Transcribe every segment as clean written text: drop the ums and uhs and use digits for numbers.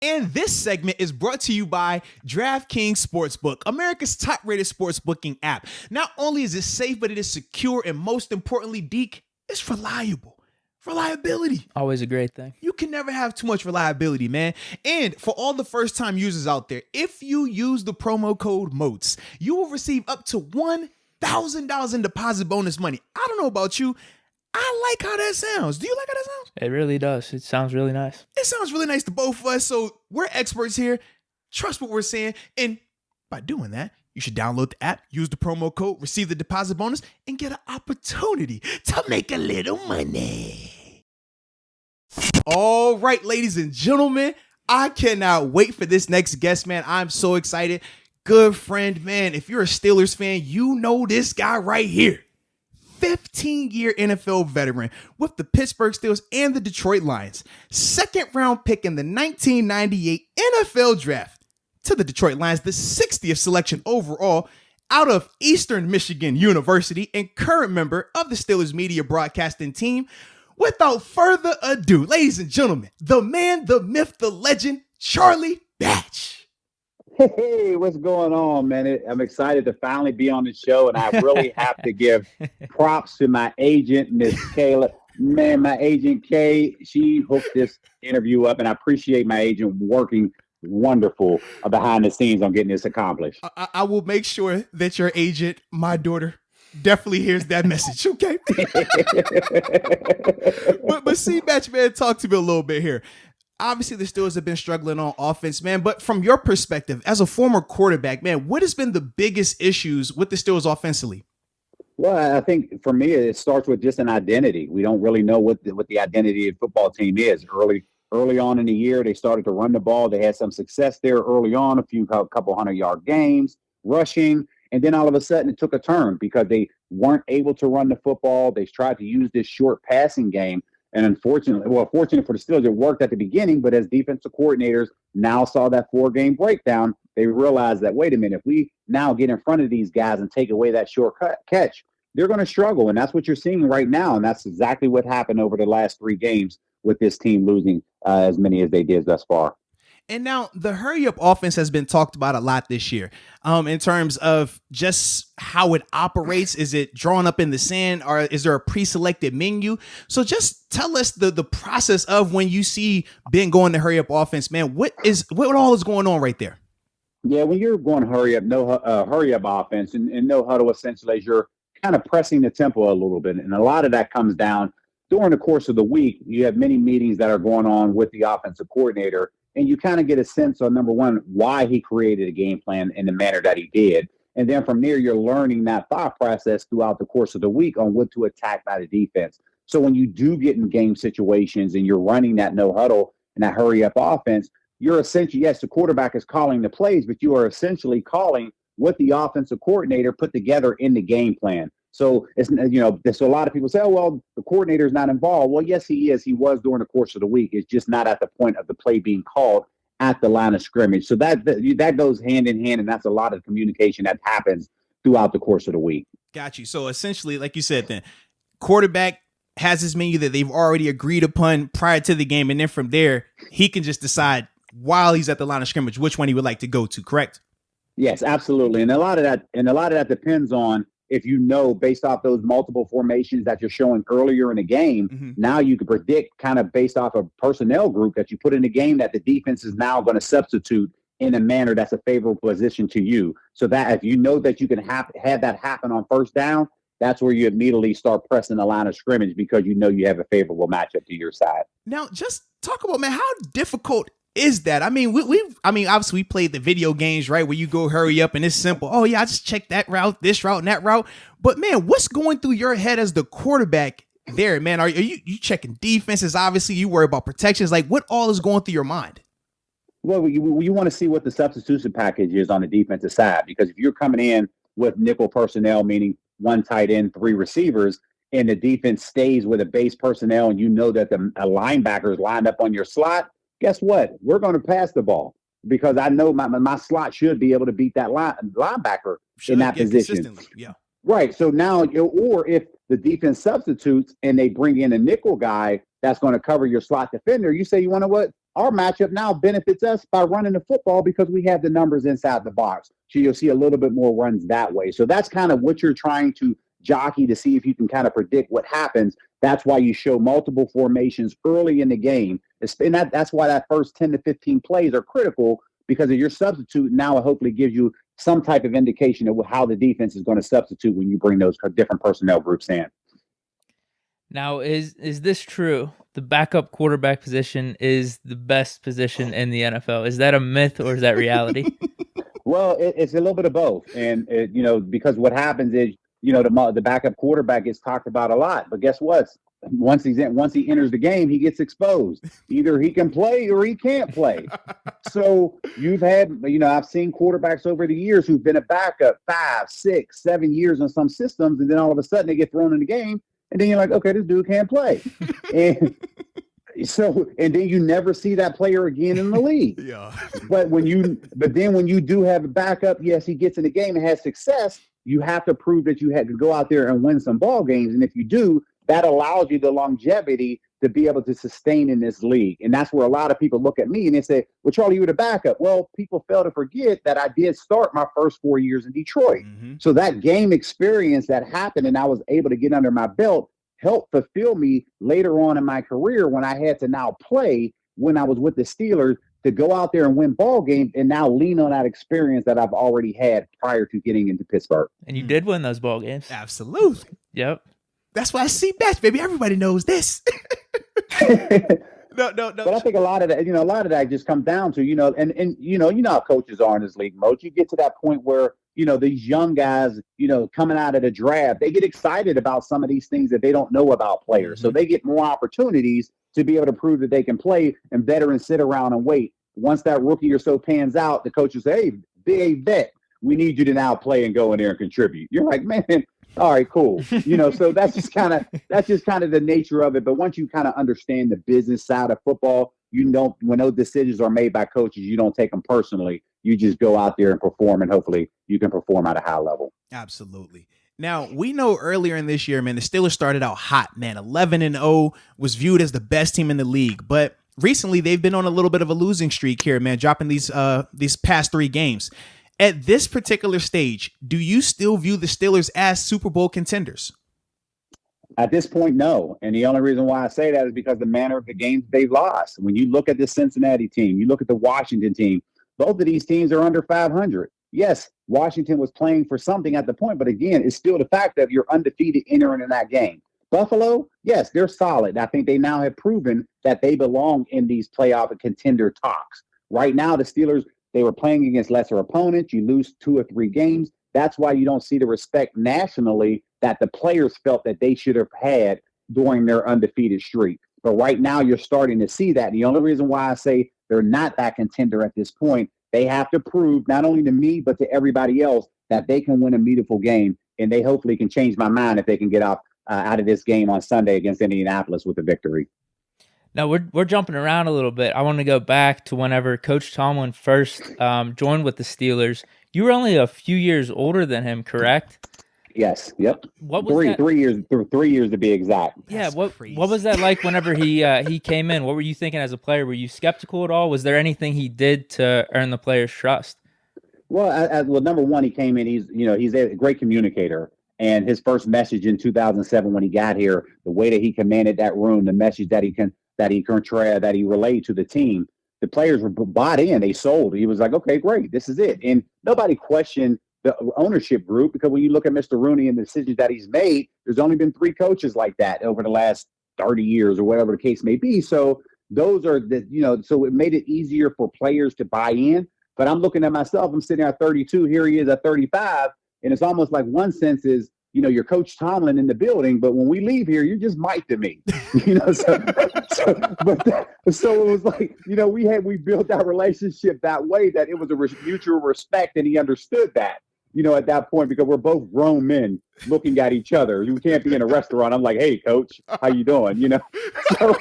And this segment is brought to you by DraftKings Sportsbook, America's top-rated sportsbooking app. Not only is it safe, but it is secure, and most importantly, Deke, it's reliable. Reliability. Always a great thing. You can never have too much reliability, man. And for all the first-time users out there, if you use the promo code Moats, you will receive up to $1,000 in deposit bonus money. I don't know about you. I like how that sounds. Do you like how that sounds? It really does. It sounds really nice. It sounds really nice to both of us. So we're experts here. Trust what we're saying. And by doing that, you should download the app, use the promo code, receive the deposit bonus, and get an opportunity to make a little money. All right, ladies and gentlemen, I cannot wait for this next guest, man. I'm so excited. Good friend, man. If you're a Steelers fan, you know this guy right here. 15-year NFL veteran with the Pittsburgh Steelers and the Detroit Lions. Second round pick in the 1998 NFL draft to the Detroit Lions, the 60th selection overall out of Eastern Michigan University, and current member of the Steelers media broadcasting team. Without further ado, ladies and gentlemen, the man, the myth, the legend, Charlie Batch. Hey, what's going on, man? I'm excited to finally be on the show, and I really have to give props to my agent, Miss Kayla. Man, my agent, Kay, she hooked this interview up, and I appreciate my agent working wonderful behind the scenes on getting this accomplished. I will make sure that your agent, my daughter, definitely hears that message, okay? but see, Batch, man, talk to me a little bit here. Obviously, the Steelers have been struggling on offense, man. But from your perspective, as a former quarterback, man, what has been the biggest issues with the Steelers offensively? Well, I think for me, it starts with just an identity. We don't really know what the identity of the football team is. Early on in the year, they started to run the ball. They had some success there early on, a couple 100-yard games, rushing. And then all of a sudden, it took a turn because they weren't able to run the football. They tried to use this short passing game. And fortunately for the Steelers, it worked at the beginning, but as defensive coordinators now saw that 4-game breakdown, they realized that, wait a minute, if we now get in front of these guys and take away that short catch, they're going to struggle. And that's what you're seeing right now. And that's exactly what happened over the last 3 games with this team losing as many as they did thus far. And now the hurry-up offense has been talked about a lot this year in terms of just how it operates. Is it drawn up in the sand, or is there a pre-selected menu? So just tell us the process of when you see Ben going to hurry-up offense, man. What all is going on right there? Yeah, when you're going hurry-up offense and no huddle, essentially, as you're kind of pressing the tempo a little bit. And a lot of that comes down during the course of the week. You have many meetings that are going on with the offensive coordinator, and you kind of get a sense on, number one, why he created a game plan in the manner that he did. And then from there, you're learning that thought process throughout the course of the week on what to attack by the defense. So when you do get in game situations and you're running that no huddle and that hurry up offense, you're essentially, yes, the quarterback is calling the plays, but you are essentially calling what the offensive coordinator put together in the game plan. So so a lot of people say, oh, well, the coordinator is not involved. Well, yes, he is. He was during the course of the week. It's just not at the point of the play being called at the line of scrimmage. So that goes hand in hand, and that's a lot of communication that happens throughout the course of the week. Got you. So essentially, like you said, then quarterback has his menu that they've already agreed upon prior to the game, and then from there, he can just decide while he's at the line of scrimmage which one he would like to go to. Correct? Yes, absolutely. And a lot of that depends on, if you know, based off those multiple formations that you're showing earlier in the game, now you can predict kind of based off a personnel group that you put in the game that the defense is now going to substitute in a manner that's a favorable position to you. So that if you know that you can have that happen on first down, that's where you immediately start pressing the line of scrimmage because you know you have a favorable matchup to your side. Now, just talk about, man, how difficult is that? I mean, obviously we played the video games, right? Where you go hurry up and it's simple. Oh yeah, I just check that route, this route, and that route. But man, what's going through your head as the quarterback there, man? Are you checking defenses? Obviously, you worry about protections. Like, what all is going through your mind? Well, you want to see what the substitution package is on the defensive side, because if you're coming in with nickel personnel, meaning 1 tight end, 3 receivers, and the defense stays with a base personnel, and you know that a linebacker is lined up on your slot, guess what? We're going to pass the ball because I know my slot should be able to beat that linebacker in that position. Yeah. Right. So now, or if the defense substitutes and they bring in a nickel guy that's going to cover your slot defender, you say, you want to what? our matchup now benefits us by running the football because we have the numbers inside the box. So you'll see a little bit more runs that way. So that's kind of what you're trying to jockey to see if you can kind of predict what happens. That's why you show multiple formations early in the game. And that's why that first 10 to 15 plays are critical, because of your substitute now it hopefully gives you some type of indication of how the defense is going to substitute when you bring those different personnel groups in. Now, is this true? The backup quarterback position is the best position in the NFL. Is that a myth or is that reality? Well, it's a little bit of both. And, because what happens is, the backup quarterback gets talked about a lot. But guess what? Once he enters the game, he gets exposed. Either he can play or he can't play. So you've had, I've seen quarterbacks over the years who've been a backup 5, 6, 7 years in some systems, and then all of a sudden they get thrown in the game. And then you're like, okay, this dude can't play. and then you never see that player again in the league. Yeah. But then when you do have a backup, yes, he gets in the game and has success, you have to prove that you had to go out there and win some ball games. And if you do, that allows you the longevity to be able to sustain in this league. And that's where a lot of people look at me and they say, well, Charlie, you were the backup. Well, people fail to forget that I did start my first 4 years in Detroit. Mm-hmm. So that game experience that happened and I was able to get under my belt helped fulfill me later on in my career when I had to now play when I was with the Steelers to go out there and win ball games and now lean on that experience that I've already had prior to getting into Pittsburgh. And you did win those ball games. Absolutely. Yep. That's why I see best, baby. Everybody knows this. No. But I think a lot of that just comes down to, and how coaches are in this league, Moats. You get to that point where, these young guys, coming out of the draft, they get excited about some of these things that they don't know about players. Mm-hmm. So they get more opportunities to be able to prove that they can play, and veterans sit around and wait. Once that rookie or so pans out, the coach will say, hey, big vet, we need you to now play and go in there and contribute. You're like, man, all right, cool. So that's just kind of the nature of it. But once you kind of understand the business side of football, when those decisions are made by coaches, you don't take them personally. You just go out there and perform, and hopefully you can perform at a high level. Absolutely. Now, we know earlier in this year, man, the Steelers started out hot, man. 11-0 was viewed as the best team in the league. But recently, they've been on a little bit of a losing streak here, man, dropping these past 3 games. At this particular stage, do you still view the Steelers as Super Bowl contenders? At this point, no. And the only reason why I say that is because the manner of the games they've lost. When you look at the Cincinnati team, you look at the Washington team, both of these teams are under 500. Yes, Washington was playing for something at the point, but again, it's still the fact that you're undefeated entering in that game. Buffalo, yes, they're solid. I think they now have proven that they belong in these playoff and contender talks. Right now, the Steelers, they were playing against lesser opponents. You lose 2 or 3 games. That's why you don't see the respect nationally that the players felt that they should have had during their undefeated streak. But right now, you're starting to see that. And the only reason why I say they're not that contender at this point, they have to prove not only to me, but to everybody else that they can win a meaningful game. And they hopefully can change my mind if they can get out of this game on Sunday against Indianapolis with a victory. Now, we're jumping around a little bit. I want to go back to whenever Coach Tomlin first joined with the Steelers. You were only a few years older than him, correct? Yes. Yep. What was 3 years? 3 years to be exact. Yeah. What was that like whenever he came in? What were you thinking as a player? Were you skeptical at all? Was there anything he did to earn the players' trust? Well, number one, he came in. He's a great communicator. And his first message in 2007 when he got here, the way that he commanded that room, the message that he relayed to the team, the players were bought in. They sold. He was like, okay, great, this is it. And nobody questioned the ownership group, because when you look at Mr. Rooney and the decisions that he's made, there's only been 3 coaches like that over the last 30 years or whatever the case may be. So those are so it made it easier for players to buy in. But I'm looking at myself, I'm sitting at 32, here he is at 35. And it's almost like one sense is, you're Coach Tomlin in the building, but when we leave here, you're just Mike to me. So it was like, we built that relationship that way, that it was a mutual respect, and he understood that, at that point, because we're both grown men looking at each other. You can't be in a restaurant. I'm like, hey, Coach, how you doing? So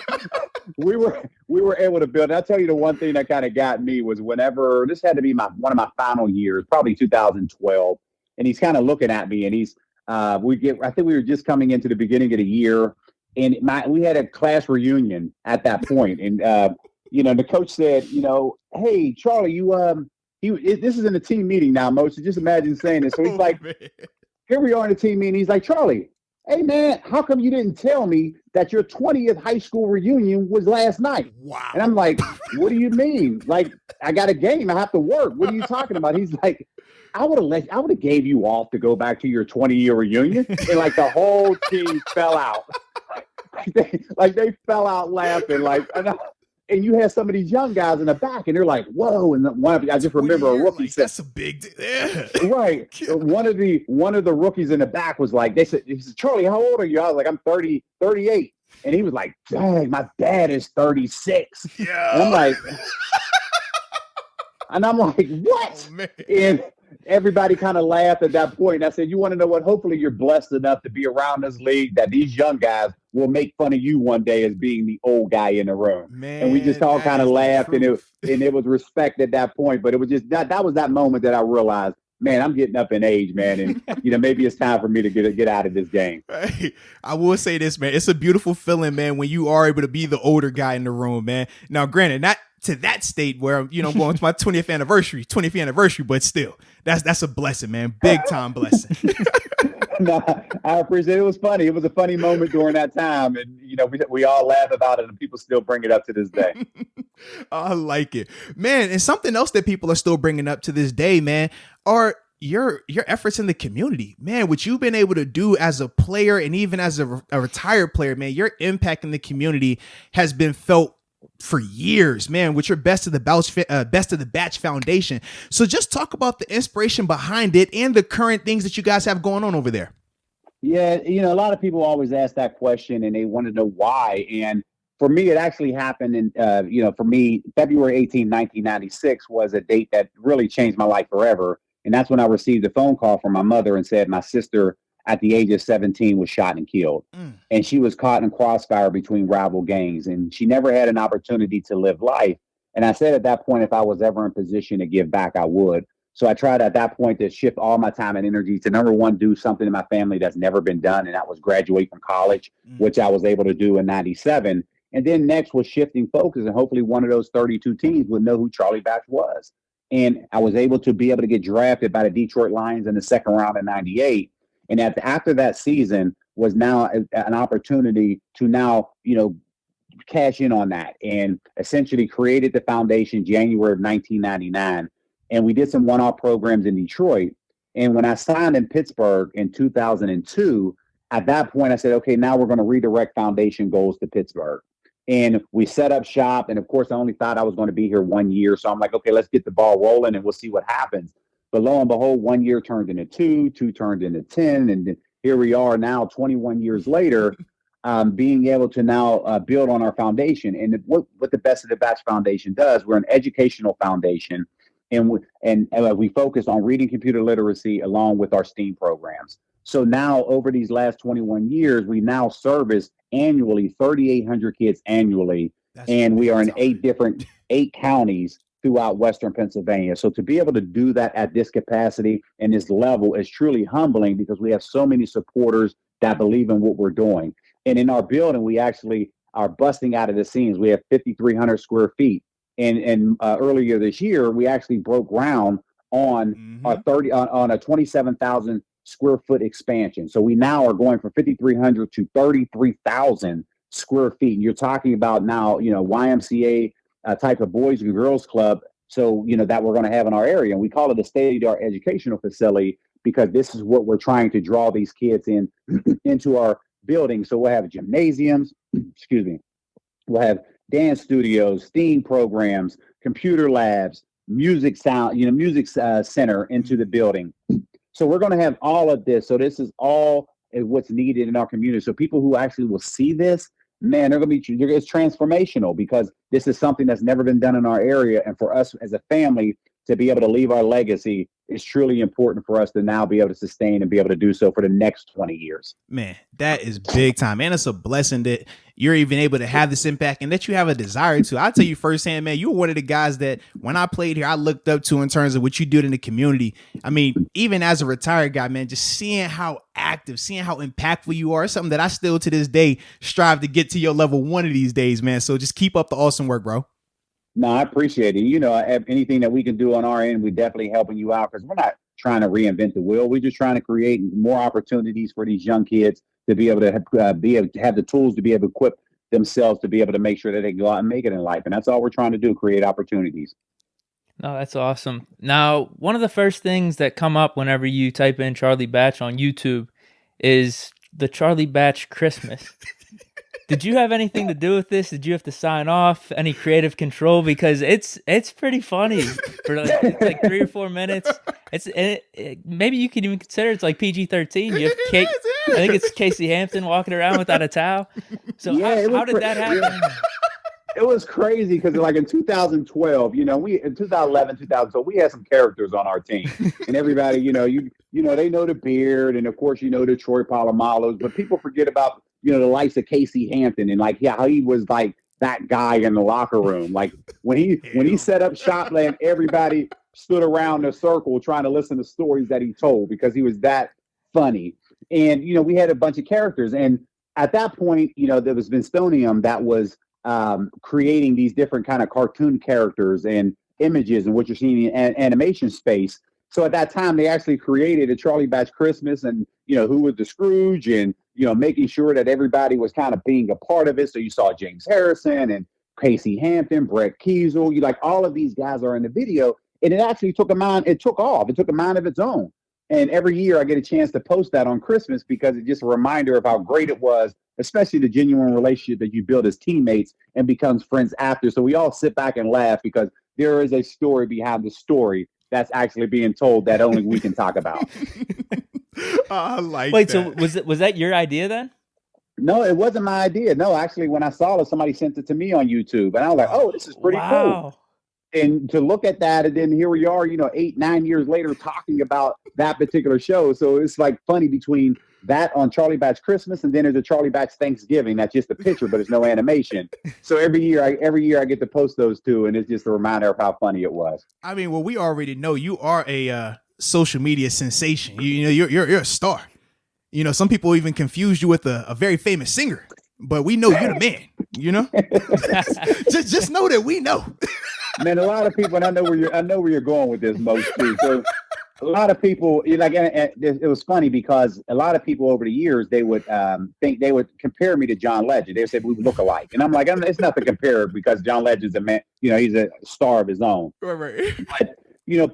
we were able to build. And I'll tell you, the one thing that kind of got me was whenever this had to be one of my final years, probably 2012. And he's kind of looking at me, and he's, I think we were just coming into the beginning of the year, and we had a class reunion at that point. And the coach said, hey, Charlie, this is in a team meeting now, Mo. So just imagine saying this. So he's like, man. here we are in the team meeting. He's like, Charlie, hey, man, how come you didn't tell me that your 20th high school reunion was last night? Wow. And I'm like, what do you mean? Like, I got a game. I have to work. What are you talking about? He's like, I would have gave you off to go back to your 20-year reunion. And like the whole team fell out. They fell out laughing. And you had some of these young guys in the back, and they're like, "Whoa!" And I just remember a rookie said, "That's a big deal." Yeah. Right. One of the rookies in the back was like, he said, "Charlie, how old are you?" I was like, "I'm 38." And he was like, "Dang, my dad is 36." Yeah. And I'm like, "What?" Oh, man. And everybody kind of laughed at that point. And I said, "You want to know what? Hopefully you're blessed enough to be around this league that these young guys will make fun of you one day as being the old guy in the room." Man, and we just all kind of laughed, and it was respect at that point. But it was just that was that moment that I realized, man, I'm getting up in age, man, and maybe it's time for me to get out of this game. Right. I will say this, man. It's a beautiful feeling, man, when you are able to be the older guy in the room, man. Now, granted, not to that state where I'm, going to my 20th anniversary, but still, that's a blessing, man. Big time blessing. No, I appreciate it. It was funny. It was a funny moment during that time. And, we all laugh about it, and people still bring it up to this day. I like it, man. And something else that people are still bringing up to this day, man, are your efforts in the community, man. What you've been able to do as a player and even as a retired player, man, your impact in the community has been felt for years, man, with your Best of the Batch Foundation. So just talk about the inspiration behind it and the current things that you guys have going on over there. Yeah, a lot of people always ask that question, and they want to know why. And for me, it actually happened in, for me, February 18, 1996 was a date that really changed my life forever. And that's when I received a phone call from my mother and said my sister at the age of 17 was shot and killed. And she was caught in crossfire between rival gangs, and she never had an opportunity to live life. And I said at that point, if I was ever in position to give back, I would. So I tried at that point to shift all my time and energy to, number one, do something in my family that's never been done. And that was graduate from college, which I was able to do in 97. And then next was shifting focus. And hopefully one of those 32 teams would know who Charlie Batch was. And I was able to get drafted by the Detroit Lions in the second round in 98. And after that season was now an opportunity to now, cash in on that, and essentially created the foundation January of 1999. And we did some one-off programs in Detroit. And when I signed in Pittsburgh in 2002, at that point I said, okay, now we're going to redirect foundation goals to Pittsburgh. And we set up shop. And of course, I only thought I was going to be here 1 year. So I'm like, okay, let's get the ball rolling and we'll see what happens. But lo and behold, 1 year turned into two turned into 10. And here we are now 21 years later, being able to now build on our foundation. And what the Best of the Batch Foundation does, we're an educational foundation. And we focus on reading, computer literacy along with our STEAM programs. So now over these last 21 years, we now service annually 3,800 kids annually. And we are in 8 counties throughout Western Pennsylvania. So to be able to do that at this capacity and this level is truly humbling, because we have so many supporters that believe in what we're doing. And in our building, we actually are busting out of the seams. We have 5,300 square feet. And earlier this year, we actually broke ground on on a 27,000 square foot expansion. So we now are going from 5,300 to 33,000 square feet. And you're talking about now, YMCA type of boys and girls club. So, that we're going to have in our area. And we call it a state-of-the-art educational facility, because this is what we're trying to draw these kids into our building. So we'll have gymnasiums, we'll have dance studios, STEAM programs, computer labs, music center into the building. So we're going to have all of this. So this is all what's needed in our community. So people who actually will see this, man, it's transformational, because this is something that's never been done in our area. And for us as a family to be able to leave our legacy is truly important for us to now be able to sustain and be able to do so for the next 20 years. Man, that is big time. And it's a blessing that you're even able to have this impact and that you have a desire to. I'll tell you firsthand, man, you were one of the guys that when I played here, I looked up to in terms of what you did in the community. I mean, even as a retired guy, man, just seeing how active, seeing how impactful you are is something that I still to this day strive to get to your level one of these days, man. So just keep up the awesome work, bro. No, I appreciate it. Anything that we can do on our end, we're definitely helping you out because we're not trying to reinvent the wheel. We're just trying to create more opportunities for these young kids to be able to have the tools to be able to equip themselves to be able to make sure that they go out and make it in life. And that's all we're trying to do, create opportunities. No, that's awesome. Now, one of the first things that come up whenever you type in Charlie Batch on YouTube is the Charlie Batch Christmas. Did you have anything to do with this? Did you have to sign off? Any creative control? Because it's pretty funny for it's like 3 or 4 minutes. Maybe you could even consider it's like PG-13. You have I think it's Casey Hampton walking around without a towel. So how did that happen? Yeah. It was crazy because like in 2012, in 2011, 2012, we had some characters on our team, and everybody, they know the Beard, and of course, the Troy Polamalu's, but people forget about, the likes of Casey Hampton and how he was like that guy in the locker room. Like when he set up shop, and everybody stood around the circle trying to listen to stories that he told because he was that funny. And, we had a bunch of characters. And at that point, there was Vinstonium that was creating these different kind of cartoon characters and images and what you're seeing in animation space. So at that time, they actually created a Charlie Batch Christmas and, who was the Scrooge and, making sure that everybody was kind of being a part of it. So you saw James Harrison and Casey Hampton, Brett Kiesel, all of these guys are in the video. And it actually took off. It took a mind of its own. And every year I get a chance to post that on Christmas because it's just a reminder of how great it was, especially the genuine relationship that you build as teammates and becomes friends after. So we all sit back and laugh because there is a story behind the story that's actually being told that only we can talk about. I like Wait, that. so was that your idea then? No, it wasn't my idea. No, actually, when I saw it, somebody sent it to me on YouTube. And I was like, oh, this is pretty cool. And to look at that, and then here we are, 8-9 years later talking about that particular show. So it's like funny between that on Charlie Batch Christmas and then there's a Charlie Batch Thanksgiving. That's just a picture, but it's no animation. So every year I get to post those two, and it's just a reminder of how funny it was. I mean, well, we already know you are a social media sensation. You're a star. Some people even confuse you with a very famous singer, but we know you're the man. just know that we know. Man, a lot of people, and I know where you're going with this, Moats, too. So a lot of people, and it was funny because a lot of people over the years, they would think they would compare me to John Legend. They would say we look alike, and I'm like, it's nothing to compare because John Legend's a man, he's a star of his own. Right. But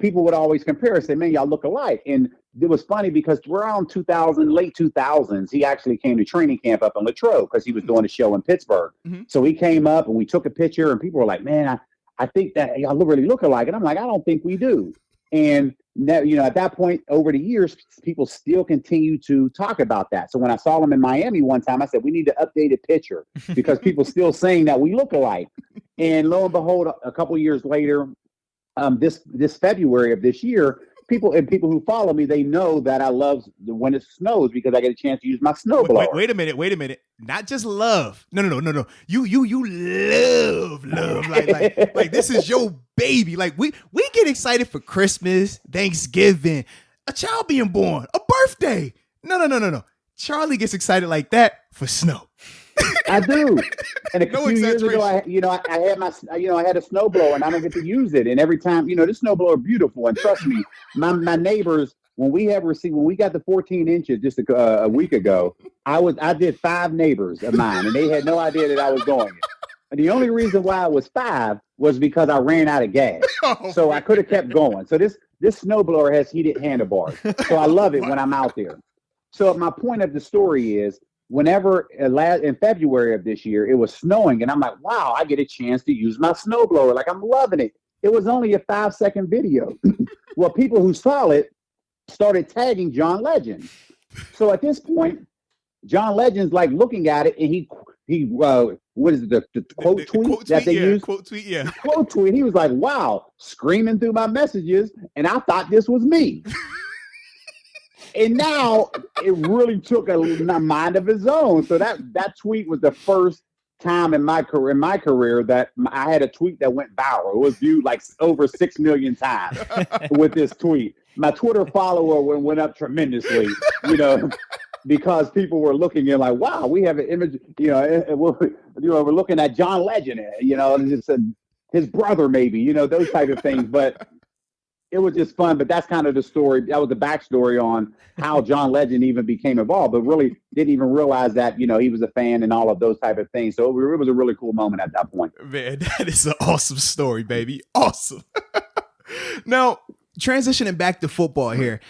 people would always compare and say, man, y'all look alike. And it was funny because around late 2000s, he actually came to training camp up in Latrobe because he was doing a show in Pittsburgh. Mm-hmm. So he came up and we took a picture, and people were like, man, I think that y'all really look alike. And I'm like, I don't think we do. And that, at that point, over the years, people still continue to talk about that. So when I saw him in Miami one time, I said, we need an updated picture because people still saying that we look alike. And lo and behold, a couple of years later, this February of this year, people who follow me, they know that I love when it snows because I get a chance to use my snowblower. Wait a minute. Not just love. No. You love. Like this is your baby. Like we get excited for Christmas, Thanksgiving, a child being born, a birthday. No. Charlie gets excited like that for snow. I do. And a few years ago, I had a snowblower and I don't get to use it. And every time, this snowblower is beautiful. And trust me, my neighbors, when we got the 14 inches just a week ago, I did 5 neighbors of mine and they had no idea that I was doing it. And the only reason why I was 5 was because I ran out of gas. So I could have kept going. So this snowblower has heated handlebars. So I love it when I'm out there. So my point of the story is, whenever in February of this year, it was snowing, and I'm like, wow, I get a chance to use my snowblower. Like, I'm loving it. It was only a 5-second video. Well, people who saw it started tagging John Legend. So at this point, John Legend's like looking at it, and he what is it, the quote tweet that they use? Quote tweet, yeah. Quote tweet. He was like, wow, screaming through my messages, and I thought this was me. And now it really took a mind of its own. So that tweet was the first time in my career that I had a tweet that went viral. It was viewed like over 6 million times with this tweet. My Twitter follower went up tremendously, because people were looking at like, wow, we have an image, we're looking at John Legend, and it's his brother, maybe, those type of things. But it was just fun. But that's kind of the story. That was the backstory on how John Legend even became involved, but really didn't even realize that, he was a fan and all of those type of things. So it was a really cool moment at that point. Man, that is an awesome story, baby. Awesome. Now, transitioning back to football here.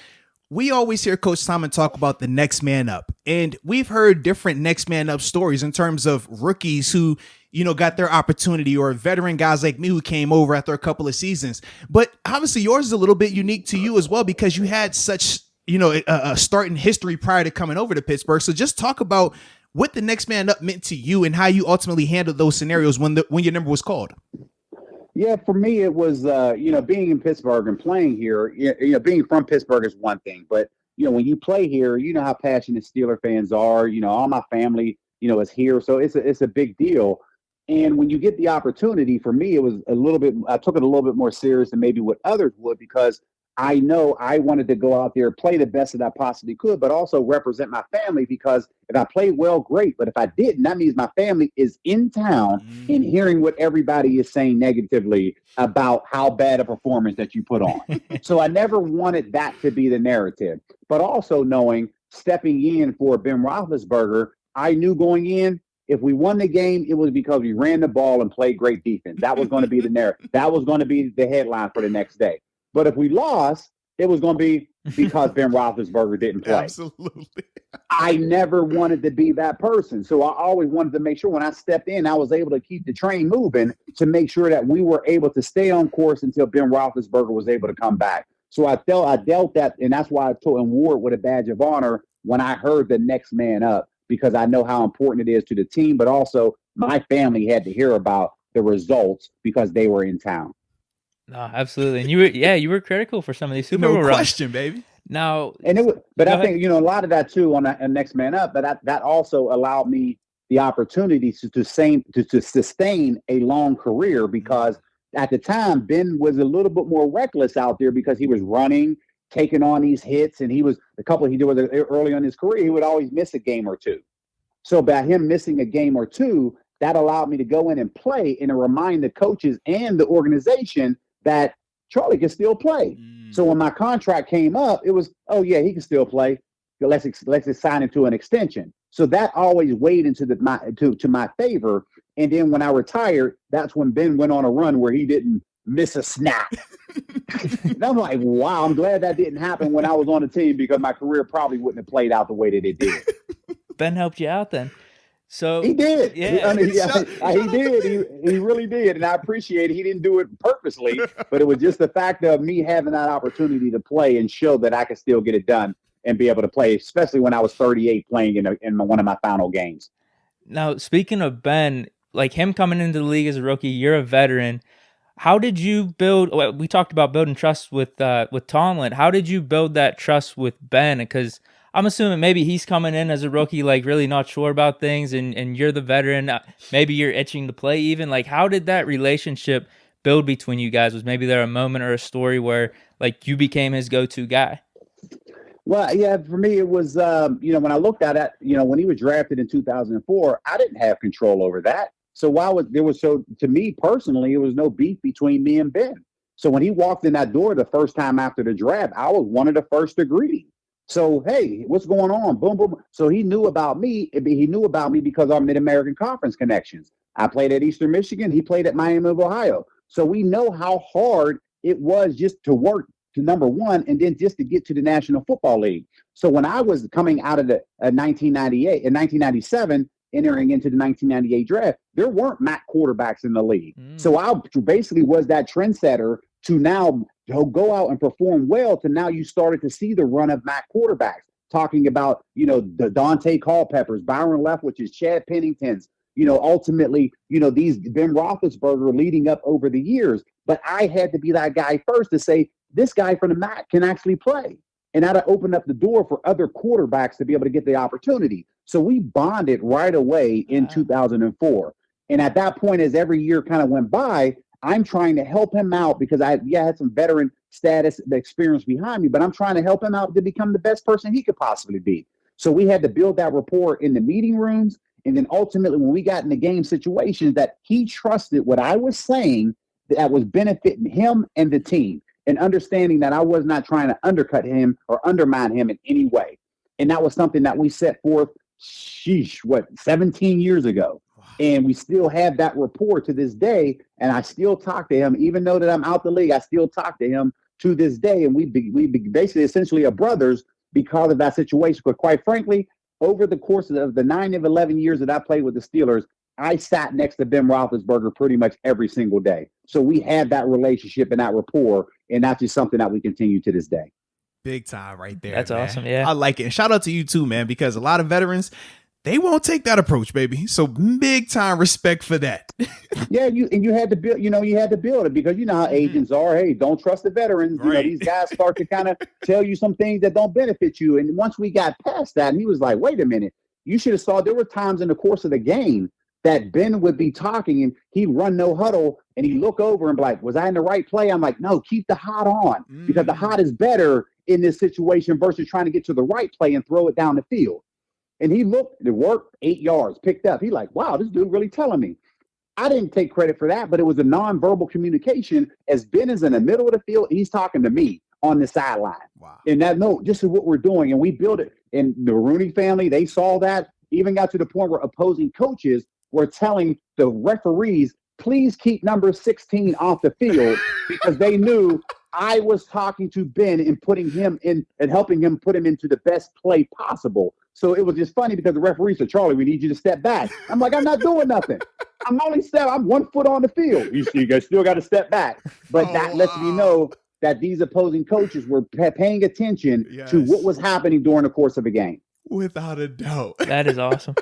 We always hear Coach Tomlin talk about the next man up, and we've heard different next man up stories in terms of rookies who, got their opportunity, or veteran guys like me who came over after a couple of seasons. But obviously yours is a little bit unique to you as well, because you had such, a start in history prior to coming over to Pittsburgh. So just talk about what the next man up meant to you and how you ultimately handled those scenarios when your number was called. Yeah, for me, it was, being in Pittsburgh and playing here, being from Pittsburgh is one thing. But, when you play here, you know how passionate Steeler fans are. All my family, is here. So it's a big deal. And when you get the opportunity, for me, it was I took it a little bit more serious than maybe what others would, because I know I wanted to go out there, play the best that I possibly could, but also represent my family, because if I played well, great. But if I didn't, that means my family is in town and hearing what everybody is saying negatively about how bad a performance that you put on. So I never wanted that to be the narrative. But also knowing, stepping in for Ben Roethlisberger, I knew going in, if we won the game, it was because we ran the ball and played great defense. That was going to be the narrative. That was going to be the headline for the next day. But if we lost, it was going to be because Ben Roethlisberger didn't play. Absolutely. I never wanted to be that person. So I always wanted to make sure when I stepped in, I was able to keep the train moving to make sure that we were able to stay on course until Ben Roethlisberger was able to come back. So I dealt that, and that's why I told and wore it with a badge of honor when I heard the next man up, because I know how important it is to the team, but also my family had to hear about the results because they were in town. No, absolutely. And you were critical for some of these Super Bowl runs. No question, baby. Now, and I think, a lot of that too on that next man up, but that also allowed me the opportunity to sustain a long career, because at the time, Ben was a little bit more reckless out there because he was running, taking on these hits, and he was early on in his career, he would always miss a game or two. So by him missing a game or two, that allowed me to go in and play and to remind the coaches and the organization that Charlie can still play. So when my contract came up, it was, oh yeah, he can still play. Let's sign him to an extension. So that always weighed into to my favor. And then when I retired, that's when Ben went on a run where he didn't miss a snap. And I'm like, wow, I'm glad that didn't happen when I was on the team, because my career probably wouldn't have played out the way that it did. Ben helped you out then. So he did. Yeah. He did. He really did. And I appreciate it. He didn't do it purposely, but it was just the fact of me having that opportunity to play and show that I could still get it done and be able to play, especially when I was 38 playing in one of my final games. Now, speaking of Ben, like him coming into the league as a rookie, you're a veteran. How did you build? Well, we talked about building trust with Tomlin. How did you build that trust with Ben? Because I'm assuming maybe he's coming in as a rookie, like really not sure about things, and you're the veteran. Maybe you're itching to play even. Like, how did that relationship build between you guys? Was maybe there a moment or a story where like you became his go-to guy? Well, yeah, for me, it was, when I looked at it, when he was drafted in 2004, I didn't have control over that. So to me personally, it was no beef between me and Ben. So when he walked in that door the first time after the draft, I was one of the first to greet him. So, hey, what's going on? Boom, boom. So he knew about me. He knew about me because of our Mid-American Conference connections. I played at Eastern Michigan. He played at Miami of Ohio. So we know how hard it was just to work to number one and then just to get to the National Football League. So when I was coming out of the 1997, entering into the 1998 draft, there weren't MAC quarterbacks in the league. So I basically was that trendsetter to now go out and perform well, to now you started to see the run of MAC quarterbacks, talking about, the Dante Culpeppers, Byron Leftwich's, Chad Pennington's, ultimately, these Ben Roethlisberger leading up over the years. But I had to be that guy first to say, this guy from the MAC can actually play. And that opened up the door for other quarterbacks to be able to get the opportunity. So we bonded right away in 2004. And at that point, as every year kind of went by, I'm trying to help him out because I had some veteran status experience behind me, but I'm trying to help him out to become the best person he could possibly be. So we had to build that rapport in the meeting rooms. And then ultimately, when we got in the game situations, that he trusted what I was saying that was benefiting him and the team, and understanding that I was not trying to undercut him or undermine him in any way. And that was something that we set forth, 17 years ago. And we still have that rapport to this day. And I still talk to him, even though that I'm out the league, I still talk to him to this day. And we basically essentially are brothers because of that situation. But quite frankly, over the course of the 9 of 11 years that I played with the Steelers, I sat next to Ben Roethlisberger pretty much every single day. So we had that relationship and that rapport, and that's just something that we continue to this day. Big time right there. That's man. awesome. Yeah. I like it. And shout out to you too, man, because a lot of veterans, they won't take that approach, baby. So big time respect for that. Yeah, you had to build, you had to build it because you know how agents are. Hey, don't trust the veterans. Right. These guys start to kind of tell you some things that don't benefit you. And once we got past that, and he was like, wait a minute, you should have saw there were times in the course of the game that Ben would be talking and he'd run no huddle and he'd look over and be like, was I in the right play? I'm like, no, keep the hot on because the hot is better in this situation versus trying to get to the right play and throw it down the field. And he looked, it worked, 8 yards, picked up. He's like, wow, this dude really telling me. I didn't take credit for that, but it was a nonverbal communication as Ben is in the middle of the field. He's talking to me on the sideline. Wow. And that, no, this is what we're doing. And we built it. And the Rooney family, they saw that, even got to the point where opposing coaches were telling the referees, please keep number 16 off the field because they knew I was talking to Ben and putting him in and helping him put him into the best play possible. So it was just funny because the referee said, Charlie, we need you to step back. I'm like, I'm not doing nothing. I'm 1 foot on the field. You guys still got to step back. But that lets me know that these opposing coaches were paying attention to what was happening during the course of a game. Without a doubt. That is awesome.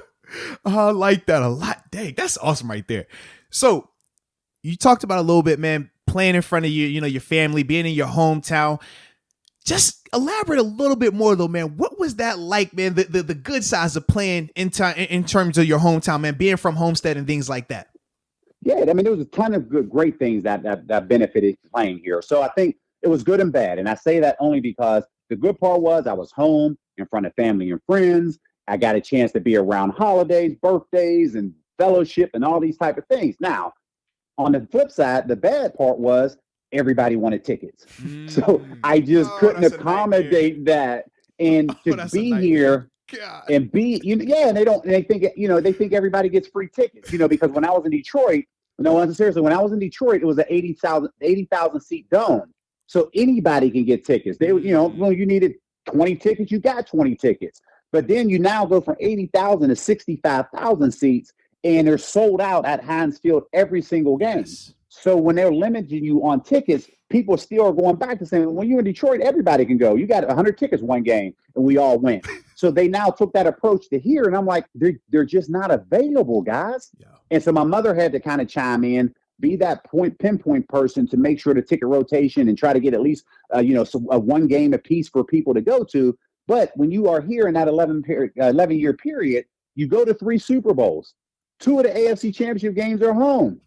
I like that a lot. Dang, that's awesome right there. So you talked about a little bit, man, playing in front of your family, being in your hometown. Just elaborate a little bit more though, man. What was that like, man? The good sides of playing in terms of your hometown, man, being from Homestead and things like that. Yeah, I mean, there was a ton of great things that benefited playing here. So I think it was good and bad. And I say that only because the good part was I was home in front of family and friends. I got a chance to be around holidays, birthdays, and fellowship and all these type of things. Now, on the flip side, the bad part was everybody wanted tickets. So I just couldn't accommodate that. And to be here and be, and they think everybody gets free tickets, because when I was in Detroit, seriously, when I was in Detroit, it was an 80,000 seat dome. So anybody can get tickets. They, you needed 20 tickets, you got 20 tickets. But then you now go from 80,000 to 65,000 seats, and they're sold out at Heinz Field every single game. Yes. So when they're limiting you on tickets, people still are going back to saying, when you're in Detroit, everybody can go. You got 100 tickets one game, and we all went. So they now took that approach to here, and I'm like, they're just not available, guys. Yeah. And so my mother had to kind of chime in, be that pinpoint person to make sure the ticket rotation and try to get at least, one game apiece for people to go to. But when you are here in that 11-year period, you go to 3 Super Bowls. 2 of the AFC Championship games are home.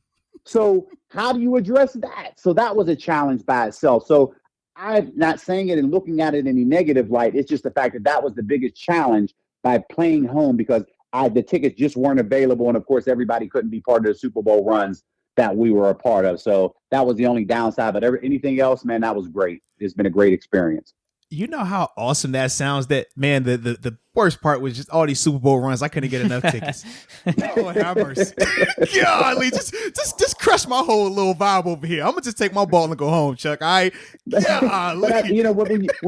So how do you address that? So that was a challenge by itself. So I'm not saying it and looking at it in any negative light. It's just the fact that was the biggest challenge by playing home because the tickets just weren't available. And, of course, everybody couldn't be part of the Super Bowl runs that we were a part of. So that was the only downside. But anything else, man, that was great. It's been a great experience. You know how awesome that sounds? That, man, the worst part was just all these Super Bowl runs. I couldn't get enough tickets. Oh, have mercy. Golly, just crush my whole little vibe over here. I'm going to just take my ball and go home, Chuck. When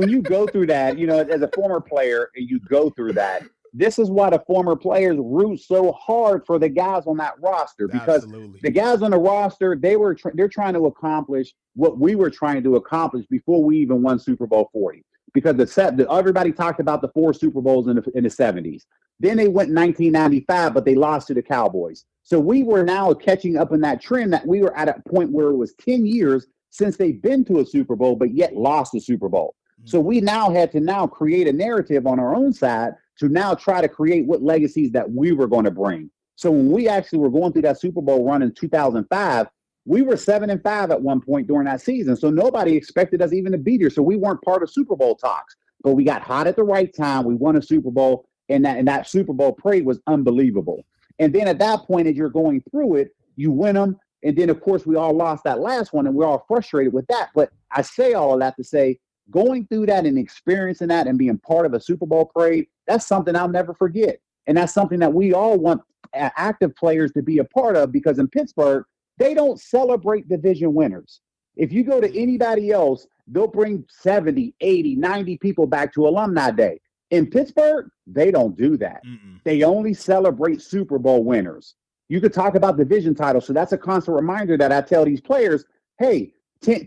you go through that, as a former player, and you go through that, this is why the former players root so hard for the guys on that roster, because the guys on the roster, they're trying to accomplish what we were trying to accomplish before we even won Super Bowl 40. Because everybody talked about the 4 Super Bowls in the 70s. Then they went in 1995, but they lost to the Cowboys. So we were now catching up in that trend that we were at a point where it was 10 years since they've been to a Super Bowl, but yet lost the Super Bowl. Mm-hmm. So we now had to create a narrative on our own side to now try to create what legacies that we were going to bring. So when we actually were going through that Super Bowl run in 2005, we were 7-5 at one point during that season. So nobody expected us even to be there. So we weren't part of Super Bowl talks, but we got hot at the right time. We won a Super Bowl, and that Super Bowl parade was unbelievable. And then at that point, as you're going through it, you win them. And then, of course, we all lost that last one, and we're all frustrated with that. But I say all of that to say, going through that and experiencing that and being part of a Super Bowl parade, that's something I'll never forget. And that's something that we all want active players to be a part of, because in Pittsburgh, they don't celebrate division winners. If you go to anybody else, they'll bring 70, 80, 90 people back to Alumni Day. In Pittsburgh, they don't do that. They only celebrate Super Bowl winners. You could talk about division titles. So that's a constant reminder that I tell these players, hey,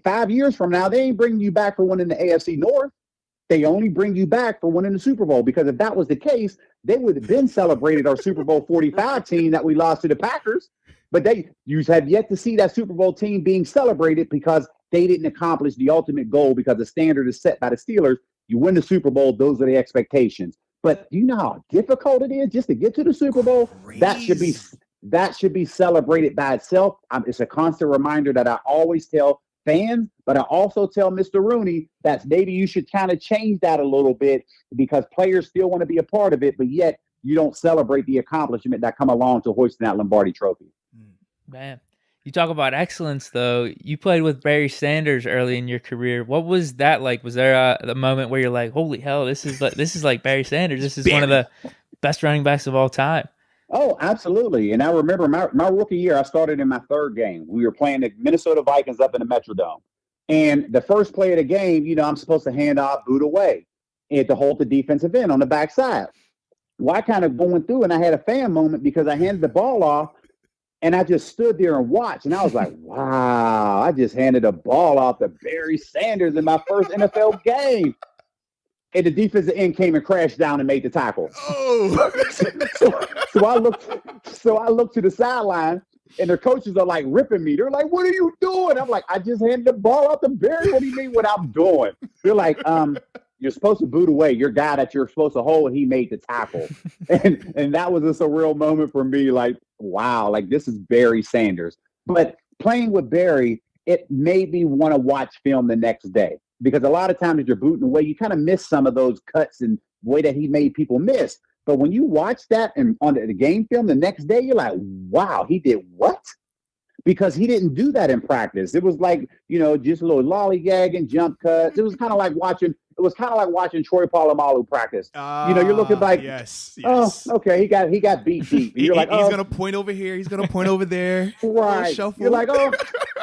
5 years from now, they ain't bringing you back for winning the AFC North. They only bring you back for winning the Super Bowl, because if that was the case, they would have been celebrated our Super Bowl 45 team that we lost to the Packers. But you have yet to see that Super Bowl team being celebrated because they didn't accomplish the ultimate goal, because the standard is set by the Steelers. You win the Super Bowl, those are the expectations. But you know how difficult it is just to get to the Super Bowl? Crazy. That should be celebrated by itself. It's a constant reminder that I always tell fans, but I also tell Mr. Rooney that maybe you should kind of change that a little bit, because players still want to be a part of it, but yet you don't celebrate the accomplishment that come along to hoisting that Lombardi trophy. Man, you talk about excellence, though. You played with Barry Sanders early in your career. What was that like? Was there a moment where you're like, "Holy hell, this is like Barry Sanders. This is one of the best running backs of all time"? Oh, absolutely. And I remember my rookie year, I started in my third game. We were playing the Minnesota Vikings up in the Metrodome. And the first play of the game, I'm supposed to hand off, boot away, and to hold the defensive end on the backside. Well, I kind of going through, and I had a fan moment because I handed the ball off, and I just stood there and watched. And I was like, wow, I just handed the ball off to Barry Sanders in my first NFL game. And the defensive end came and crashed down and made the tackle. Oh, So I looked to the sideline, and the coaches are like ripping me. They're like, "What are you doing?" I'm like, "I just handed the ball out to Barry. What do you mean what I'm doing?" They're like, "You're supposed to boot away. Your guy that you're supposed to hold, he made the tackle." And that was just a real moment for me. Like, wow, like this is Barry Sanders. But playing with Barry, it made me want to watch film the next day, because a lot of times as you're booting away, you kind of miss some of those cuts and way that he made people miss. But when you watch that and on the game film the next day, you're like, wow, he did what? Because he didn't do that in practice. It was like, just a little lollygagging, jump cuts. It was kind of like watching Troy Polamalu practice. You're looking like, yes. oh, okay, he got beat deep. And you're like, he's gonna point over here. He's gonna point over there. Right. You're like, oh,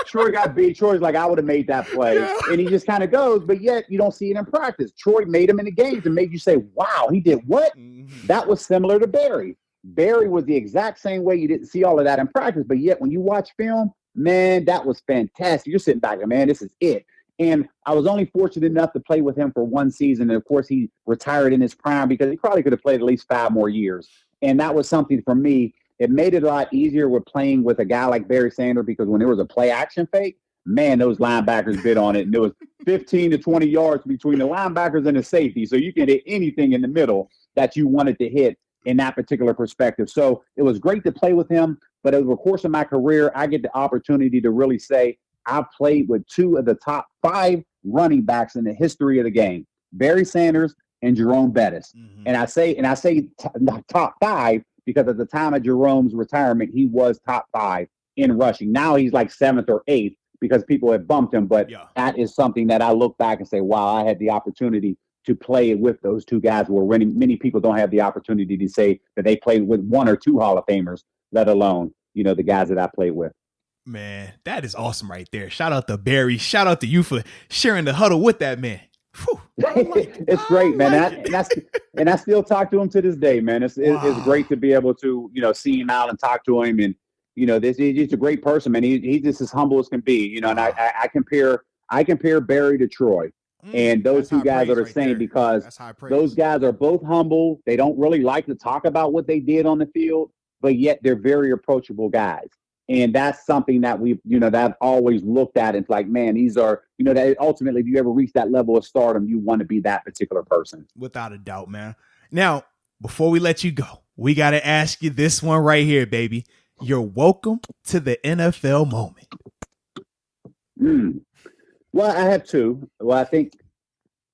Troy got beat. Troy's like, I would have made that play. Yeah. And he just kind of goes, but yet you don't see it in practice. Troy made him in the games and made you say, wow, he did what? Mm-hmm. That was similar to Barry. Barry was the exact same way. You didn't see all of that in practice, but yet when you watch film, man, that was fantastic. You're sitting back and, man, this is it. And I was only fortunate enough to play with him for one season. And, of course, he retired in his prime because he probably could have played at least 5 more years. And that was something for me. It made it a lot easier with playing with a guy like Barry Sanders, because when there was a play action fake, man, those linebackers bit on it. And there was 15 to 20 yards between the linebackers and the safety. So you can hit anything in the middle that you wanted to hit in that particular perspective. So it was great to play with him. But over the course of my career, I get the opportunity to really say I've played with 2 of the top 5 running backs in the history of the game, Barry Sanders and Jerome Bettis. Mm-hmm. And I say top 5 because at the time of Jerome's retirement, he was top 5 in rushing. Now he's like 7th or 8th because people have bumped him. But that is something that I look back and say, wow, I had the opportunity to play with those 2 guys where many people don't have the opportunity to say that they played with 1 or 2 Hall of Famers, let alone, the guys that I played with. Man, that is awesome right there. Shout out to Barry. Shout out to you for sharing the huddle with that man. It's great, man. And I still talk to him to this day, man. It's great to be able to, see him out and talk to him. And, he's a great person, man. He's just as humble as can be, and I compare Barry to Troy. And those 2 guys are the same because those guys are both humble. They don't really like to talk about what they did on the field, but yet they're very approachable guys. And that's something that that I've always looked at. It's like, man, these are, that ultimately, if you ever reach that level of stardom, you want to be that particular person. Without a doubt, man. Now, before we let you go, we got to ask you this one right here, baby. You're welcome to the NFL moment. Well, I have 2. Well, I think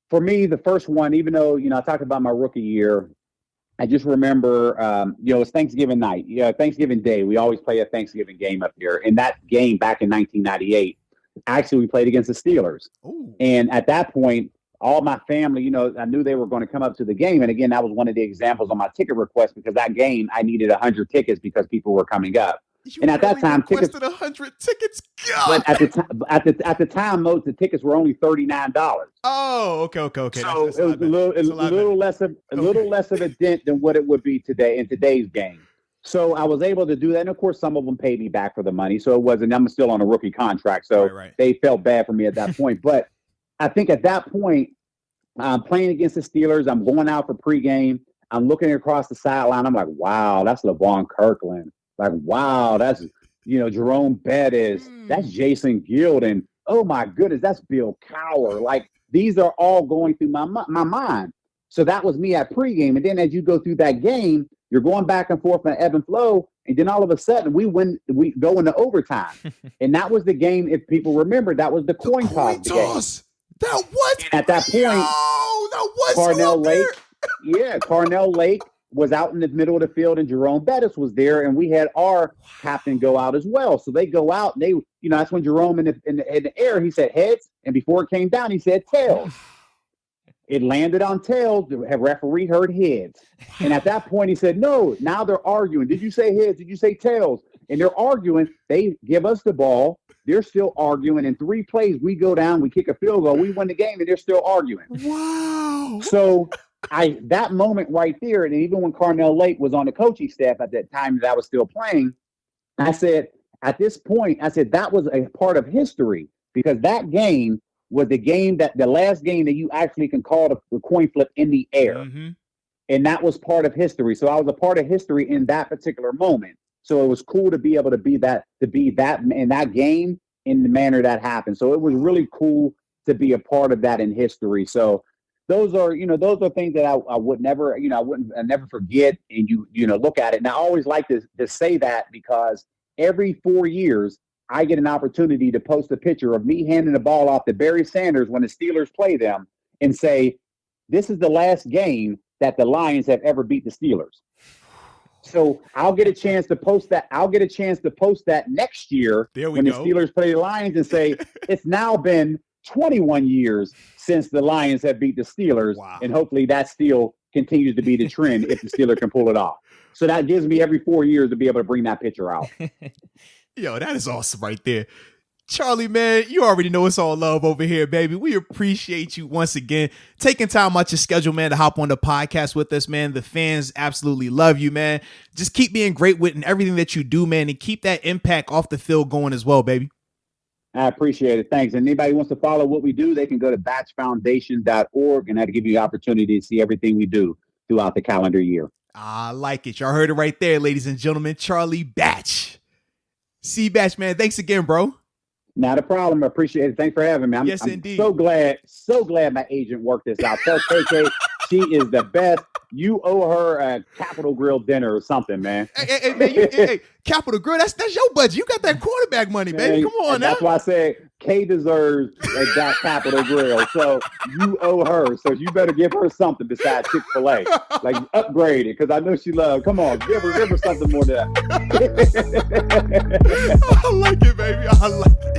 for me, the first one, even though, I talked about my rookie year, I just remember, it's Thanksgiving night, Thanksgiving Day. We always play a Thanksgiving game up here. And that game back in 1998, actually, we played against the Steelers. Ooh. And at that point, all my family, I knew they were going to come up to the game. And again, that was one of the examples on my ticket request, because that game, I needed 100 tickets because people were coming up. And at that time, tickets 100 tickets. God. But at the time, Moats, the tickets were only $39. Oh, okay. So it was a little less of a dent than what it would be today in today's game. So I was able to do that, and of course, some of them paid me back for the money. So it wasn't. I'm still on a rookie contract, so right. They felt bad for me at that point. But I think at that point, I'm playing against the Steelers. I'm going out for pregame. I'm looking across the sideline. I'm like, wow, that's LaVon Kirkland. Like, wow, that's, Jerome Bettis. That's Jason Gilden. Oh, my goodness, that's Bill Cowher. Like, these are all going through my mind. So that was me at pregame. And then as you go through that game, you're going back and forth and ebb and flow. And then all of a sudden, we go into overtime. And that was the game, if people remember, that was the coin toss game. That was. And at that point, that was Carnell Lake. Yeah, Carnell Lake was out in the middle of the field, and Jerome Bettis was there, and we had our captain go out as well. So they go out, and that's when Jerome in the air, he said heads, and before it came down, he said tails. It landed on tails. The referee heard heads, and at that point, he said, "No." Now they're arguing. Did you say heads? Did you say tails? And they're arguing. They give us the ball. They're still arguing. In 3 plays, we go down, we kick a field goal, we win the game, and they're still arguing. Wow. So that moment right there, and even when Carnell Lake was on the coaching staff at that time that I was still playing, I said, at this point, that was a part of history, because that game was the last game that you actually can call the coin flip in the air. Mm-hmm. And that was part of history. So I was a part of history in that particular moment. So it was cool to be able to be that in that game in the manner that happened. So it was really cool to be a part of that in history. So those are things that I would never, I never forget. And you look at it. And I always like to say that, because every 4 years I get an opportunity to post a picture of me handing the ball off to Barry Sanders when the Steelers play them, and say, this is the last game that the Lions have ever beat the Steelers. So I'll get a chance to post that. I'll get a chance to post that next year when the Steelers play the Lions, and say, it's now been 21 years since the Lions have beat the Steelers. Wow. And hopefully that still continues to be the trend if the Steelers can pull it off. So that gives me every 4 years to be able to bring that picture out. Yo, that is awesome right there. Charlie, man, you already know it's all love over here, baby. We appreciate you once again taking time out your schedule, man, to hop on the podcast with us, man. The fans absolutely love you, man. Just keep being great with everything that you do, man, and keep that impact off the field going as well, baby. I appreciate it. Thanks. And anybody wants to follow what we do, they can go to batchfoundation.org, and that'll give you the opportunity to see everything we do throughout the calendar year. I like it. Y'all heard it right there, ladies and gentlemen. Charlie Batch. C. Batch, man, thanks again, bro. Not a problem. I appreciate it. Thanks for having me. I'm indeed. So glad my agent worked this out. Tell KK she is the best. You owe her a Capitol Grill dinner or something, man. Hey, Capitol Grill, that's your budget. You got that quarterback money, baby. Come on now. That's why I said K deserves that Capitol Grill. So you owe her. So you better give her something besides Chick-fil-A. Like, upgrade it, because I know she loves. Come on, give her something more than that. I like it, baby. I like it.